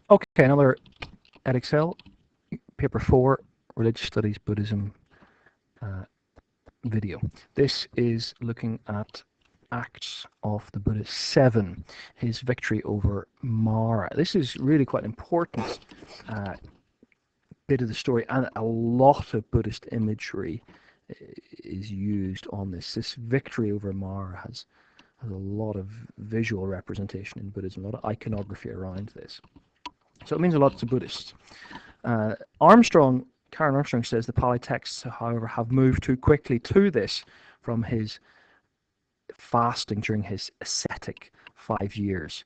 Okay, another Edexcel, paper 4, Religious Studies Buddhism uh, video. This is looking at Acts of the Buddha 7, his victory over Mara. This is really quite an important uh, bit of the story, and a lot of Buddhist imagery is used on this. This victory over Mara has a lot of visual representation in Buddhism, a lot of iconography around this. So it means a lot to Buddhists. Karen Armstrong says the Pali texts, however, have moved too quickly to this from his fasting during his ascetic 5 years.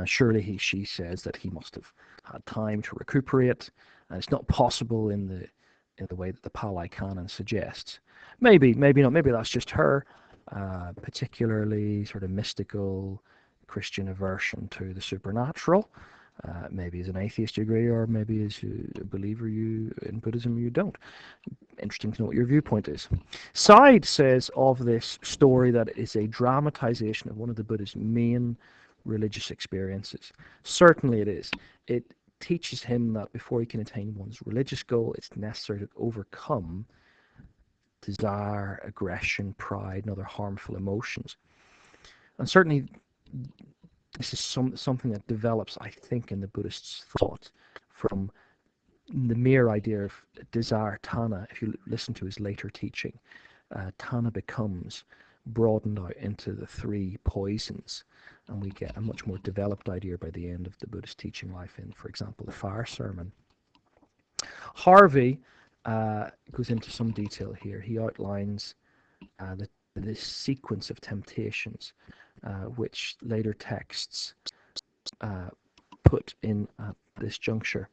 Surely she says that he must have had time to recuperate. It's not possible in the way that the Pali Canon suggests. Maybe not. Maybe that's just her particularly sort of mystical Christian aversion to the supernatural. Maybe as an atheist you agree, or maybe as a believer in Buddhism you don't. Interesting to know what your viewpoint is. Side says of this story that it is a dramatization of one of the Buddha's main religious experiences. Certainly it is. It teaches him that before he can attain one's religious goal, it's necessary to overcome desire, aggression, pride, and other harmful emotions. And certainly this is something that develops, I think, in the Buddhist's thought from the mere idea of desire, Tana. If you listen to his later teaching, Tana becomes broadened out into the three poisons, and we get a much more developed idea by the end of the Buddhist teaching life in, for example, the Fire Sermon. Harvey goes into some detail here. He outlines this sequence of temptations, which later texts uh, put in at this juncture.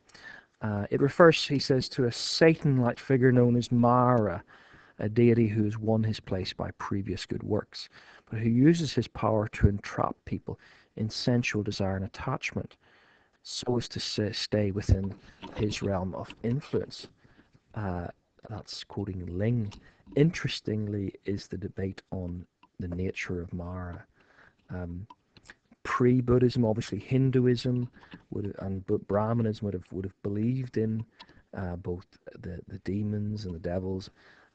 It refers, he says, to a Satan-like figure known as Mara, a deity who has won his place by previous good works, but who uses his power to entrap people in sensual desire and attachment, so as to stay within his realm of influence. Uh, that's quoting Ling. Interestingly, is the debate on the nature of Mara. Um, Pre-Buddhism, obviously Hinduism and Brahmanism would have believed in both the demons and the devils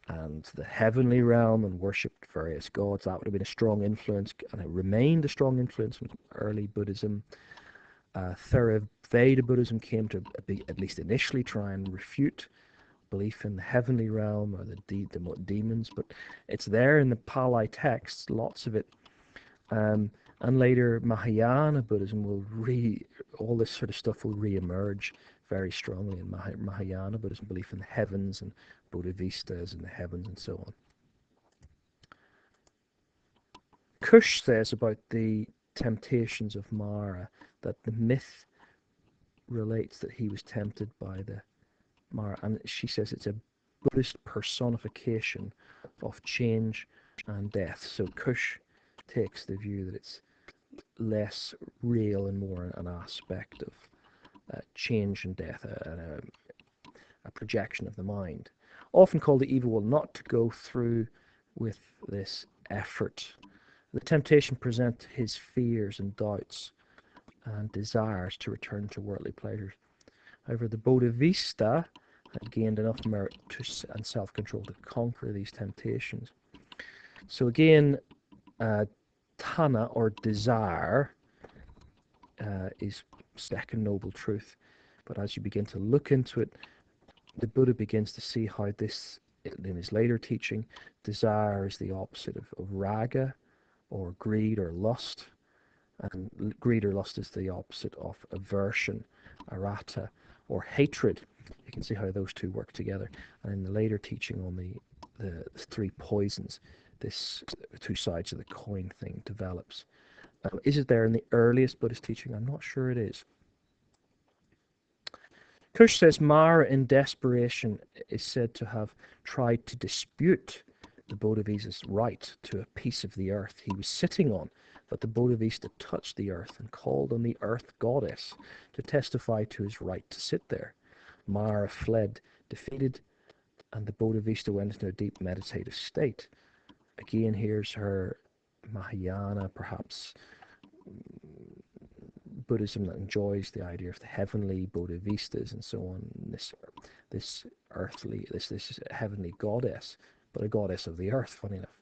and the heavenly realm and worshipped various gods. That would have been a strong influence, and it remained a strong influence from early Buddhism. Theravada Buddhism came to at least initially try and refute belief in the heavenly realm or the demons, but it's there in the Pali texts, lots of it. Um, and later Mahayana Buddhism all this sort of stuff will re-emerge very strongly in Mahayana Buddhism, belief in the heavens and Bodhivistas in the heavens and so on. Kush says about the temptations of Mara that the myth relates that he was tempted by the Mara, and she says it's a Buddhist personification of change and death. So Kush takes the view that it's less real and more an aspect of change and death, a projection of the mind. Often called the evil will not to go through with this effort. The temptation presents his fears and doubts and desires to return to worldly pleasures. However, the Bodhisattva had gained enough merit and self-control to conquer these temptations. So again, Tana, or desire, is second noble truth. But as you begin to look into it, the Buddha begins to see how this, in his later teaching, desire is the opposite of raga, or greed or lust. And greed or lust is the opposite of aversion, arata, or hatred. You can see how those two work together. And in the later teaching on the three poisons, this two sides of the coin thing develops. Is it there in the earliest Buddhist teaching? I'm not sure it is. Kush says Mara, in desperation, is said to have tried to dispute the Bodhisattva's right to a piece of the earth he was sitting on, but the Bodhisattva touched the earth and called on the earth goddess to testify to his right to sit there. Mara fled, defeated, and the Bodhisattva went into a deep meditative state. Again, here's her Mahayana, perhaps Buddhism that enjoys the idea of the heavenly Bodhivistas and so on, this earthly, this heavenly goddess, but a goddess of the earth, funny enough.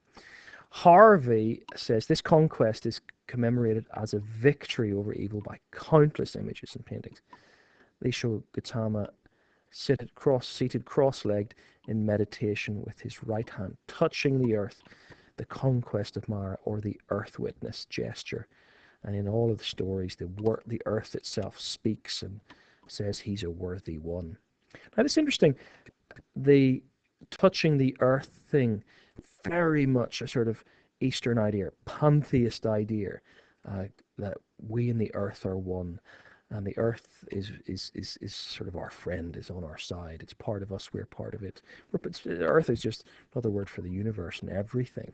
Harvey says this conquest is commemorated as a victory over evil by countless images and paintings. They show Gautama seated cross-legged in meditation with his right hand touching the earth, the conquest of Mara, or the earth witness gesture. And in all of the stories, the earth itself speaks and says he's a worthy one. Now, it's interesting, the touching the earth thing, very much a sort of Eastern idea, pantheist idea, that we and the earth are one. And the earth is sort of our friend, is on our side. It's part of us, we're part of it. Earth is just another word for the universe and everything.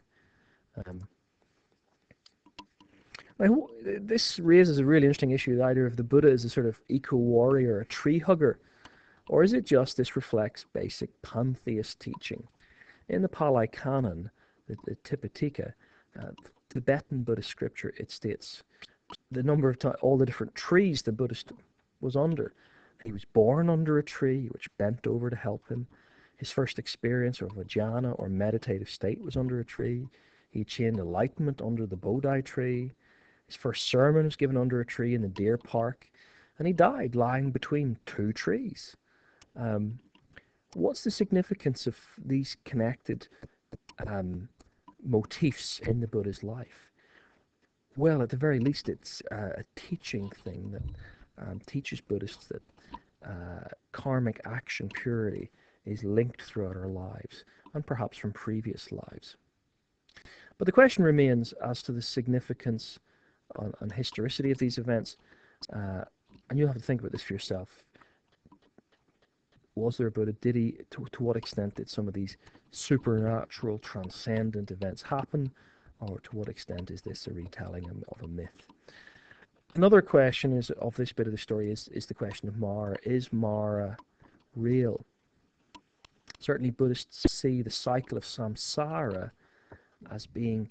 This raises a really interesting issue, the idea of the Buddha as a sort of eco-warrior, a tree hugger. Or is it just this reflects basic pantheist teaching? In the Pali Canon, the Tipitaka, Tibetan Buddhist scripture, it states the number of times, all the different trees the Buddhist was under. He was born under a tree which bent over to help him. His first experience of a jhana or meditative state was under a tree. He achieved enlightenment under the Bodhi tree. His first sermon was given under a tree in the deer park. And he died lying between two trees. What's the significance of these connected motifs in the Buddha's life? Well, at the very least, it's a teaching thing that teaches Buddhists that karmic action purity is linked throughout our lives, and perhaps from previous lives. But the question remains as to the significance and historicity of these events, and you'll have to think about this for yourself. Was there a Buddha? Did he? To what extent did some of these supernatural, transcendent events happen? Or to what extent is this a retelling of a myth? Another question is of this bit of the story is the question of Mara. Is Mara real? Certainly Buddhists see the cycle of samsara as being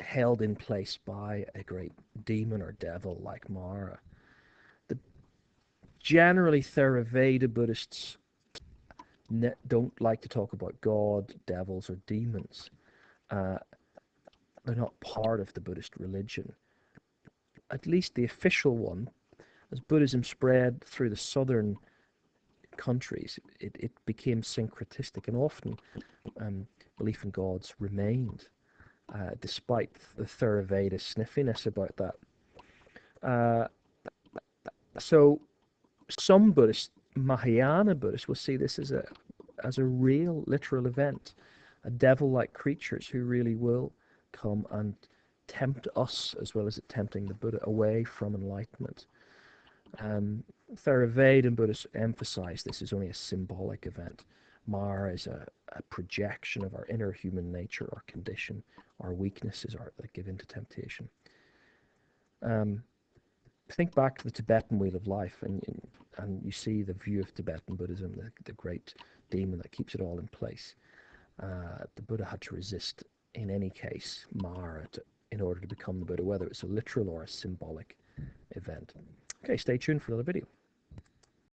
held in place by a great demon or devil like Mara. Generally, Theravada Buddhists don't like to talk about God, devils, or demons. They're not part of the Buddhist religion. At least the official one, as Buddhism spread through the southern countries, it became syncretistic, and often belief in gods remained, despite the Theravada sniffiness about that. So some Buddhists, Mahayana Buddhists, will see this as a real, literal event, a devil-like creatures who really will come and tempt us as well as tempting the Buddha away from enlightenment. Theravada Buddhists emphasize this is only a symbolic event. Mara is a projection of our inner human nature, our condition, our weaknesses that give in to temptation. Think back to the Tibetan Wheel of Life, and you see the view of Tibetan Buddhism, the great demon that keeps it all in place. The Buddha had to resist, in any case, Mara in order to become the Buddha, whether it's a literal or a symbolic event. Okay, stay tuned for another video.